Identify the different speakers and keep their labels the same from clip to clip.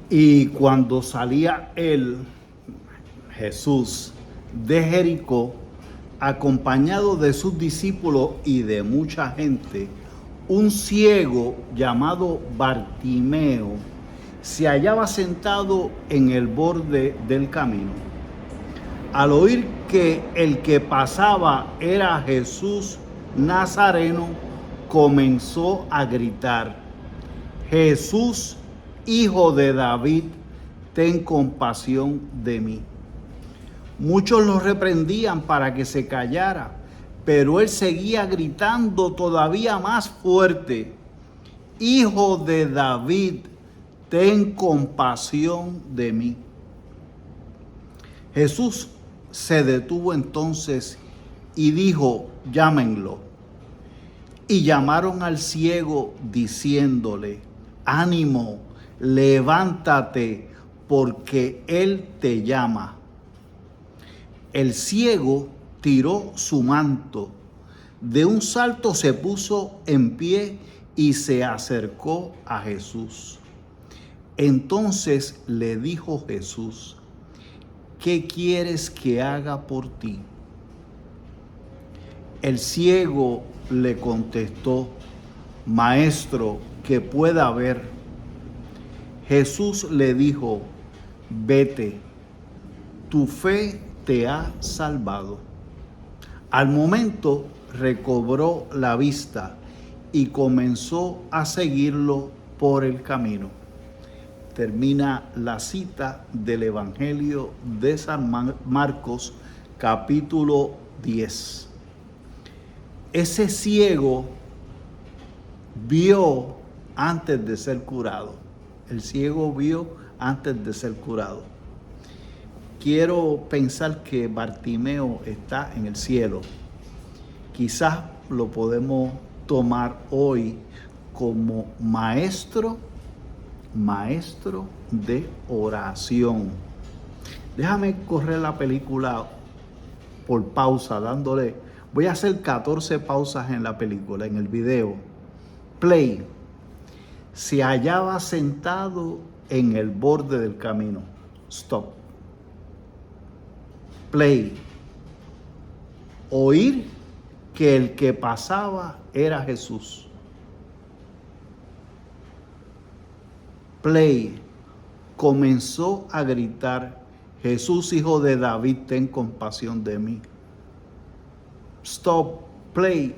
Speaker 1: Y cuando salía él, Jesús, de Jericó, acompañado de sus discípulos y de mucha gente, un ciego llamado Bartimeo se hallaba sentado en el borde del camino. Al oír que el que pasaba era Jesús Nazareno, comenzó a gritar: Jesús, hijo de David, ten compasión de mí. Muchos lo reprendían para que se callara, pero él seguía gritando todavía más fuerte: Hijo de David, ten compasión de mí. Jesús se detuvo entonces y dijo: llámenlo. Y llamaron al ciego diciéndole: ánimo, levántate, porque él te llama. El ciego tiró su manto, de un salto se puso en pie y se acercó a Jesús. Entonces le dijo Jesús: ¿qué quieres que haga por ti? El ciego le contestó: Maestro, que pueda ver. Jesús le dijo: vete, tu fe te ha salvado. Al momento recobró la vista y comenzó a seguirlo por el camino. Termina la cita del Evangelio de San Marcos, capítulo 10. Ese ciego vio antes de ser curado. El ciego vio antes de ser curado. Quiero pensar que Bartimeo está en el cielo. Quizás lo podemos tomar hoy como maestro de oración. Déjame correr la película por pausa, voy a hacer 14 pausas en la película, en el video. Play. Se hallaba sentado en el borde del camino. Stop. Play. Oír que el que pasaba era Jesús. Play. Comenzó a gritar: Jesús, hijo de David, ten compasión de mí. Stop. Play.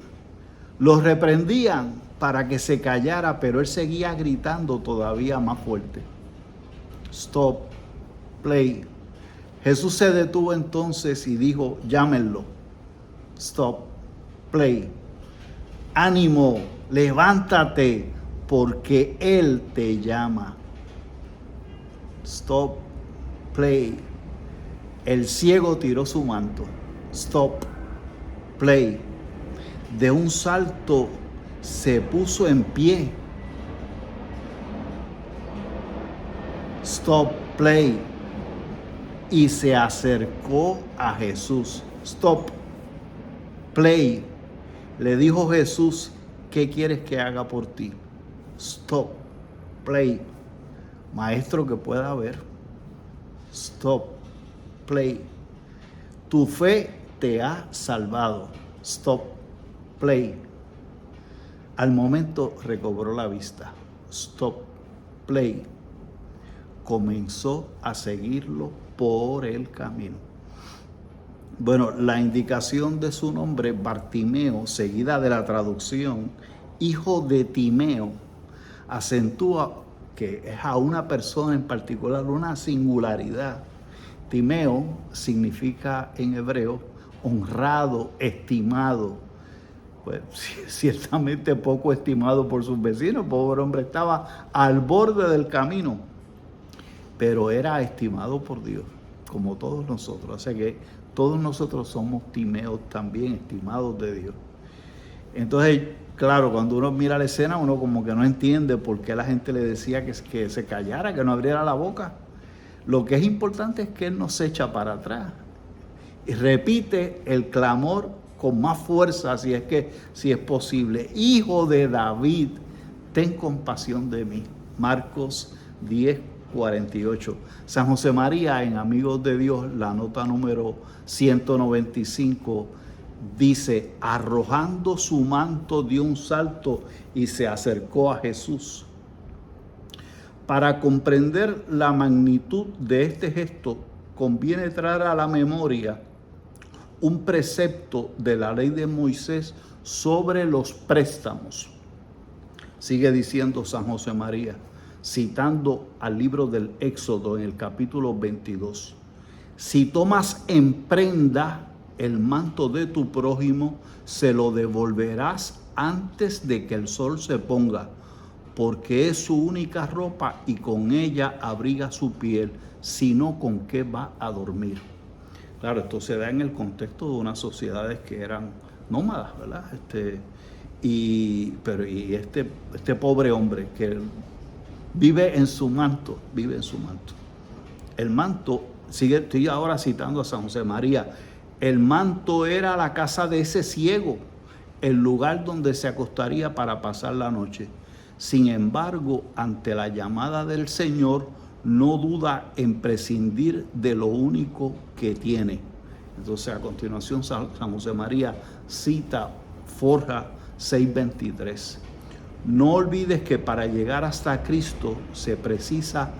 Speaker 1: Los reprendían para que se callara, pero él seguía gritando todavía más fuerte. Stop. Play. Jesús se detuvo entonces y dijo: llámenlo. Stop. Play. Ánimo, levántate, porque él te llama. Stop. Play. El ciego tiró su manto. Stop. Play. De un salto se puso en pie. Stop. Play. Y se acercó a Jesús. Stop. Play. Le dijo Jesús: ¿qué quieres que haga por ti? Stop. Play. Maestro, que pueda ver. Stop. Play. Tu fe te ha salvado. Stop. Play. Al momento recobró la vista. Stop. Play. Comenzó a seguirlo por el camino. Bueno, la indicación de su nombre, Bartimeo, seguida de la traducción hijo de Timeo, acentúa que es a una persona en particular, una singularidad. Timeo significa en hebreo honrado, estimado. Pues ciertamente poco estimado por sus vecinos. El pobre hombre estaba al borde del camino, pero era estimado por Dios, como todos nosotros. O sea que todos nosotros somos Timeos también, estimados de Dios. Entonces, claro, cuando uno mira la escena, uno como que no entiende por qué la gente le decía que se callara, que no abriera la boca. Lo que es importante es que él no se echa para atrás y repite el clamor con más fuerza, si es posible: Hijo de David, ten compasión de mí. Marcos 10, 48. San José María, en Amigos de Dios, la nota número 195, dice: arrojando su manto dio un salto y se acercó a Jesús. Para comprender la magnitud de este gesto, conviene traer a la memoria un precepto de la ley de Moisés sobre los préstamos. Sigue diciendo San José María, citando al libro del Éxodo en el capítulo 22. Si tomas en prenda el manto de tu prójimo, se lo devolverás antes de que el sol se ponga, porque es su única ropa y con ella abriga su piel, sino con qué va a dormir. Claro, esto se da en el contexto de unas sociedades que eran nómadas, ¿verdad? Este pobre hombre que vive en su manto. El manto, estoy ahora citando a San José María, el manto era la casa de ese ciego, el lugar donde se acostaría para pasar la noche. Sin embargo, ante la llamada del Señor, no duda en prescindir de lo único que tiene. Entonces, a continuación, San José María cita Forja 6:23. No olvides que para llegar hasta Cristo se precisa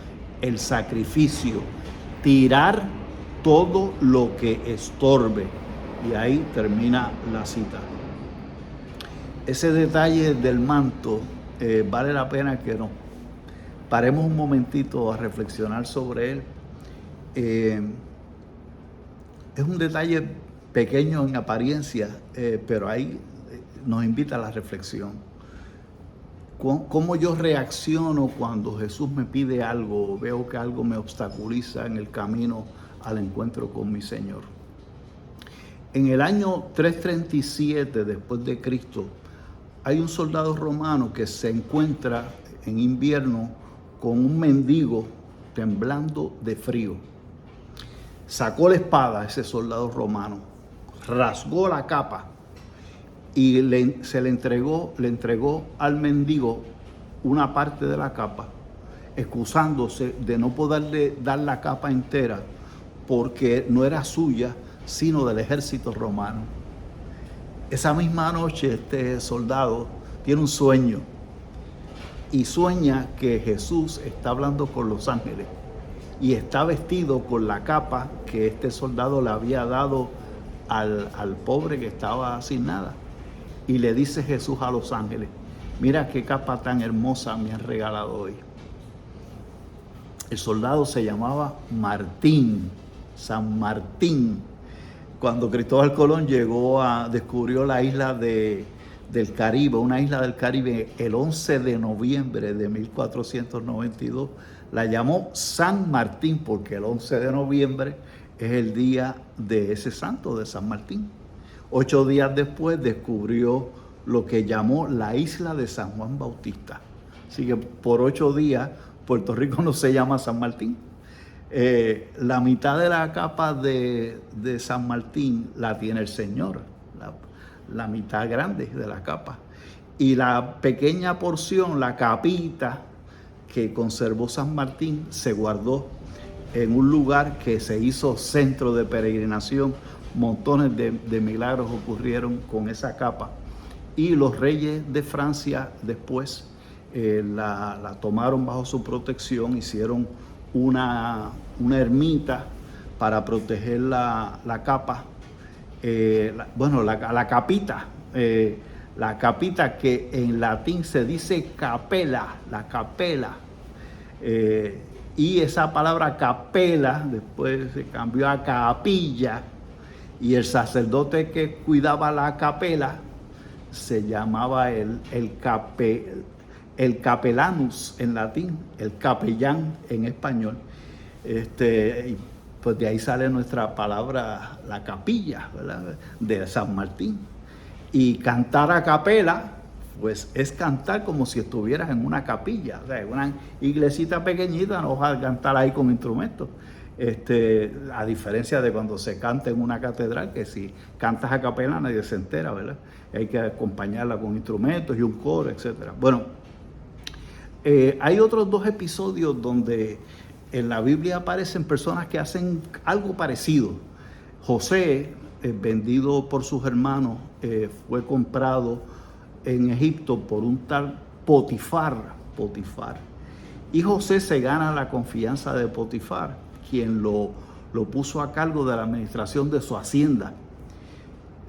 Speaker 1: el sacrificio, tirar todo lo que estorbe. Y ahí termina la cita. Ese detalle del manto vale la pena que nos paremos un momentito a reflexionar sobre él. Es un detalle pequeño en apariencia, pero ahí nos invita a la reflexión. ¿Cómo yo reacciono cuando Jesús me pide algo, veo que algo me obstaculiza en el camino al encuentro con mi Señor? En el año 337 después de Cristo, hay un soldado romano que se encuentra en invierno con un mendigo temblando de frío. Sacó la espada ese soldado romano, rasgó la capa y se le entregó al mendigo una parte de la capa, excusándose de no poderle dar la capa entera porque no era suya, sino del ejército romano. Esa misma noche este soldado tiene un sueño y sueña que Jesús está hablando con los ángeles y está vestido con la capa que este soldado le había dado al pobre que estaba sin nada. Y le dice Jesús a los ángeles: mira qué capa tan hermosa me han regalado hoy. El soldado se llamaba Martín, San Martín. Cuando Cristóbal Colón descubrió la isla del Caribe, una isla del Caribe, el 11 de noviembre de 1492, la llamó San Martín porque el 11 de noviembre es el día de ese santo, de San Martín. 8 días después descubrió lo que llamó la isla de San Juan Bautista. Así que por 8 días Puerto Rico no se llama San Martín. La mitad de la capa de San Martín la tiene el Señor, la mitad grande de la capa. Y la pequeña porción, la capita que conservó San Martín, se guardó en un lugar que se hizo centro de peregrinación. Montones de milagros ocurrieron con esa capa. Y los reyes de Francia después la tomaron bajo su protección, hicieron una ermita para proteger la capa, la capita, la capita que en latín se dice capela, la capela, y esa palabra capela después se cambió a capilla, y el sacerdote que cuidaba la capela se llamaba el capelanus en latín, el capellán en español. Y pues de ahí sale nuestra palabra, la capilla, ¿verdad?, de San Martín. Y cantar a capela, pues es cantar como si estuvieras en una capilla, o sea, en una iglesita pequeñita, no vas a cantar ahí con instrumentos. A diferencia de cuando se canta en una catedral, que si cantas a capela nadie se entera, ¿verdad? Hay que acompañarla con instrumentos y un coro, etcétera. Bueno, hay otros 2 episodios donde En la Biblia aparecen personas que hacen algo parecido. José, vendido por sus hermanos, fue comprado en Egipto por un tal Potifar. Y José se gana la confianza de Potifar, quien lo puso a cargo de la administración de su hacienda.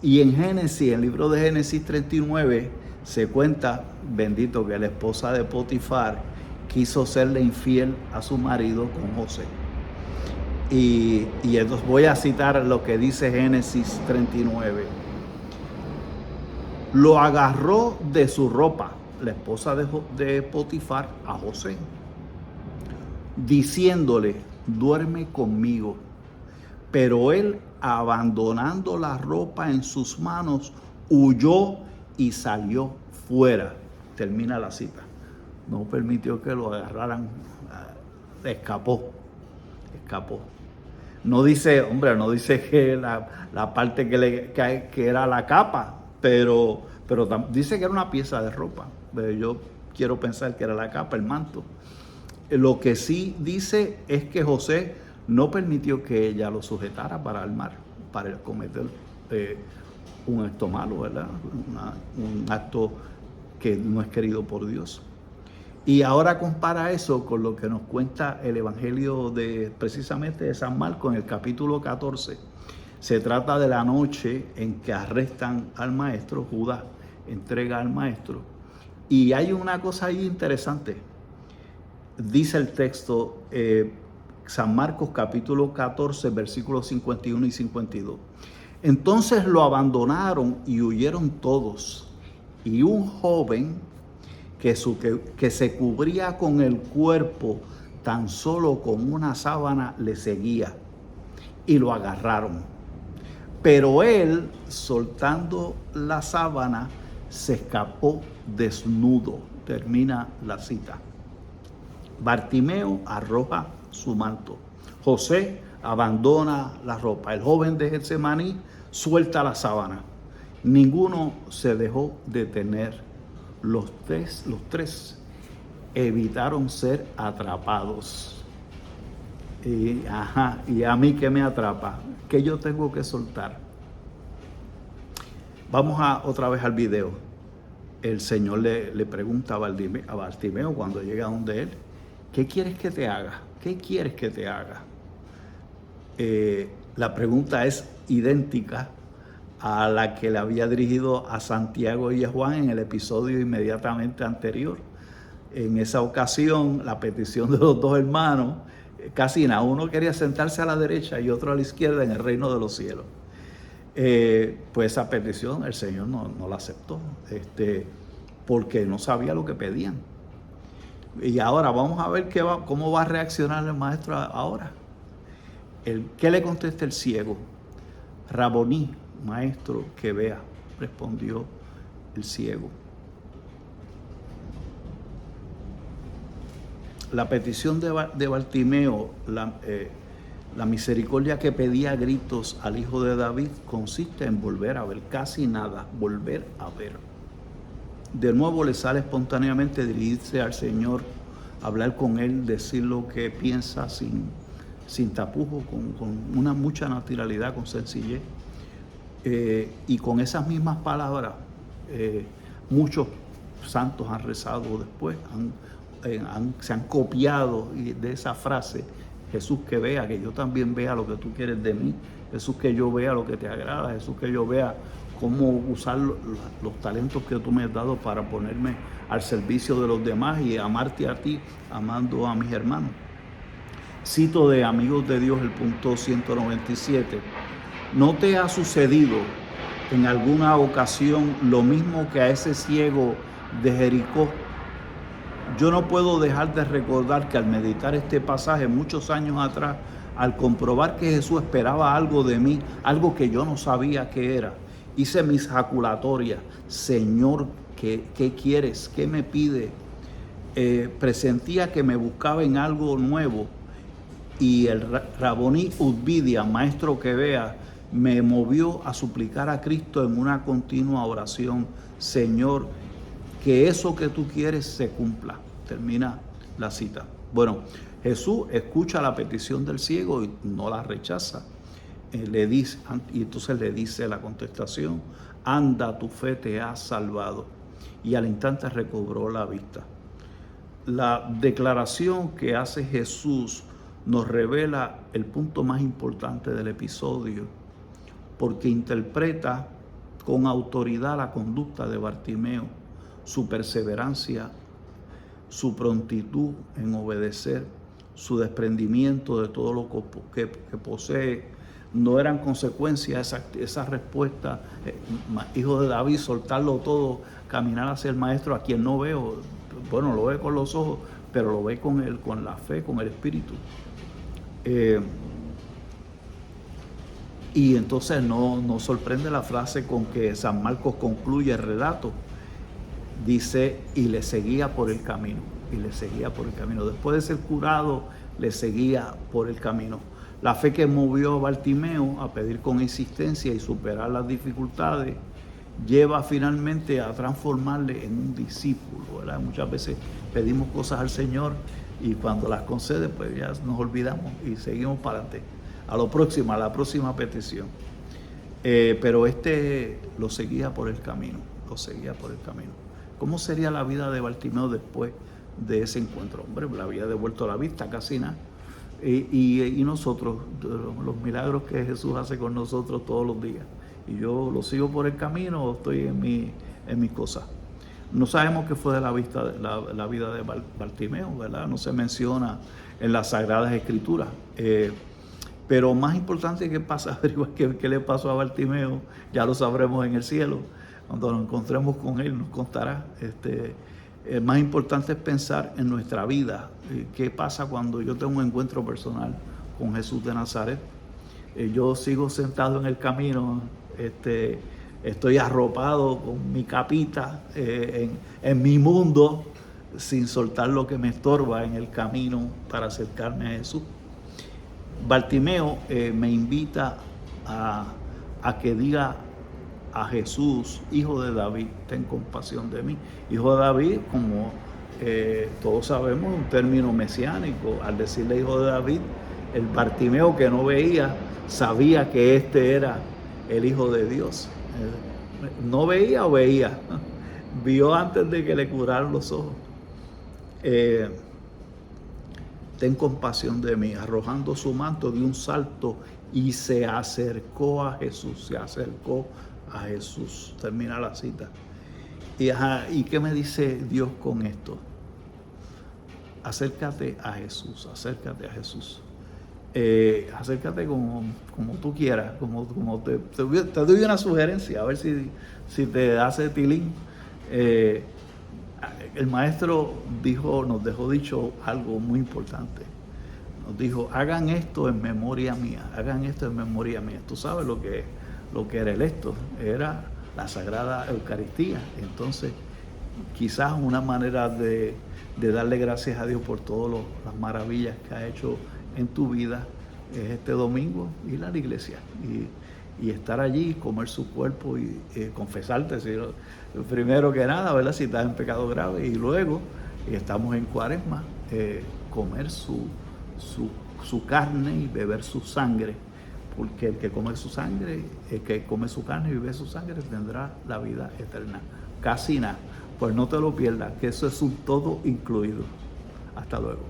Speaker 1: Y en Génesis, en el libro de Génesis 39, se cuenta, bendito, que la esposa de Potifar quiso serle infiel a su marido con José. Y entonces voy a citar lo que dice Génesis 39. Lo agarró de su ropa, la esposa de Potifar, a José, diciéndole, duerme conmigo. Pero él, abandonando la ropa en sus manos, huyó y salió fuera. Termina la cita. No permitió que lo agarraran, escapó. No dice, hombre, no dice que la parte que era la capa, pero dice que era una pieza de ropa. Pero yo quiero pensar que era la capa, el manto. Lo que sí dice es que José no permitió que ella lo sujetara para cometer un acto malo, ¿verdad? Un acto que no es querido por Dios. Y ahora compara eso con lo que nos cuenta el Evangelio precisamente de San Marcos en el capítulo 14. Se trata de la noche en que arrestan al maestro, Judas entrega al maestro. Y hay una cosa ahí interesante. Dice el texto, San Marcos capítulo 14, versículos 51 y 52. Entonces lo abandonaron y huyeron todos. Y un joven que se cubría con el cuerpo tan solo con una sábana le seguía. Y lo agarraron. Pero él, soltando la sábana, se escapó desnudo. Termina la cita. Bartimeo arroja su manto. José abandona la ropa. El joven de Getsemaní suelta la sábana. Ninguno se dejó detener. Los tres evitaron ser atrapados. Y a mí, ¿qué me atrapa? ¿Qué yo tengo que soltar? Vamos otra vez al video. El Señor le pregunta a Bartimeo cuando llega donde él, ¿qué quieres que te haga? ¿Qué quieres que te haga? La pregunta es idéntica a la que le había dirigido a Santiago y a Juan en el episodio inmediatamente anterior. En esa ocasión, la petición de los dos hermanos, casi nada, uno quería sentarse a la derecha y otro a la izquierda en el reino de los cielos. Pues esa petición el Señor no la aceptó, porque no sabía lo que pedían. Y ahora vamos a ver cómo va a reaccionar el maestro ahora. ¿Qué le contesta el ciego? Raboní, maestro, que vea, respondió el ciego. La petición de Bartimeo, la misericordia que pedía a gritos al hijo de David, consiste en volver a ver, casi nada, volver a ver. De nuevo le sale espontáneamente dirigirse al Señor, hablar con Él, decir lo que piensa sin tapujos, con mucha naturalidad, con sencillez. Y con esas mismas palabras, muchos santos han rezado después, se han copiado de esa frase: Jesús, que vea, que yo también vea lo que tú quieres de mí. Jesús, que yo vea lo que te agrada. Jesús, que yo vea cómo usar los talentos que tú me has dado para ponerme al servicio de los demás y amarte a ti, amando a mis hermanos. Cito de Amigos de Dios el punto 197. ¿No te ha sucedido en alguna ocasión lo mismo que a ese ciego de Jericó? Yo no puedo dejar de recordar que al meditar este pasaje muchos años atrás, al comprobar que Jesús esperaba algo de mí, algo que yo no sabía qué era, hice mis jaculatorias. Señor, ¿qué quieres? ¿Qué me pide? Presentía que me buscaba en algo nuevo, y el Raboní Udvidia, maestro que vea, me movió a suplicar a Cristo en una continua oración: Señor, que eso que tú quieres se cumpla. Termina la cita. Bueno, Jesús escucha la petición del ciego y no la rechaza. Le dice, y entonces le dice la contestación: anda, tu fe te ha salvado. Y al instante recobró la vista. La declaración que hace Jesús nos revela el punto más importante del episodio, porque interpreta con autoridad la conducta de Bartimeo, su perseverancia, su prontitud en obedecer, su desprendimiento de todo lo que posee. No eran consecuencias esa respuesta, hijo de David, soltarlo todo, caminar hacia el maestro a quien no veo. Bueno, lo ve con los ojos, pero lo ve con la fe, con el espíritu. Y entonces no sorprende la frase con que San Marcos concluye el relato. Dice, y le seguía por el camino, y le seguía por el camino. Después de ser curado, le seguía por el camino. La fe que movió a Bartimeo a pedir con insistencia y superar las dificultades, lleva finalmente a transformarle en un discípulo, ¿verdad? Muchas veces pedimos cosas al Señor y cuando las concede, pues ya nos olvidamos y seguimos para adelante. A la próxima petición. Pero lo seguía por el camino, lo seguía por el camino. ¿Cómo sería la vida de Bartimeo después de ese encuentro? Hombre, le había devuelto la vista, casi nada. Y nosotros, los milagros que Jesús hace con nosotros todos los días. Y yo lo sigo por el camino o estoy en mis cosas. No sabemos qué fue de la vida de Bartimeo, ¿verdad? No se menciona en las Sagradas Escrituras. Pero más importante que averiguar qué le pasó a Bartimeo, ya lo sabremos en el cielo. Cuando nos encontremos con él, nos contará. Más importante es pensar en nuestra vida. ¿Qué pasa cuando yo tengo un encuentro personal con Jesús de Nazaret? Yo sigo sentado en el camino, estoy arropado con mi capita en mi mundo, sin soltar lo que me estorba en el camino para acercarme a Jesús. Bartimeo me invita a que diga a Jesús, hijo de David, ten compasión de mí. Hijo de David, como todos sabemos, un término mesiánico. Al decirle hijo de David, el Bartimeo que no veía, sabía que este era el Hijo de Dios. No veía o veía, vio antes de que le curaran los ojos. Ten compasión de mí. Arrojando su manto, dio un salto y se acercó a Jesús. Se acercó a Jesús. Termina la cita. ¿Y qué me dice Dios con esto? Acércate a Jesús, acércate a Jesús. Acércate como tú quieras, como te doy una sugerencia, a ver si te hace tilín. El maestro nos dejó dicho algo muy importante. Nos dijo, hagan esto en memoria mía, hagan esto en memoria mía. Tú sabes lo que era esto, era la Sagrada Eucaristía. Entonces, quizás una manera de darle gracias a Dios por todas las maravillas que ha hecho en tu vida es este domingo ir a la iglesia y estar allí, comer su cuerpo y confesarte, primero que nada, ¿verdad? Si estás en pecado grave, y luego, estamos en Cuaresma, comer su carne y beber su sangre, porque el que come su carne y bebe su sangre tendrá la vida eterna. Casi nada. Pues no te lo pierdas, que eso es un todo incluido. Hasta luego.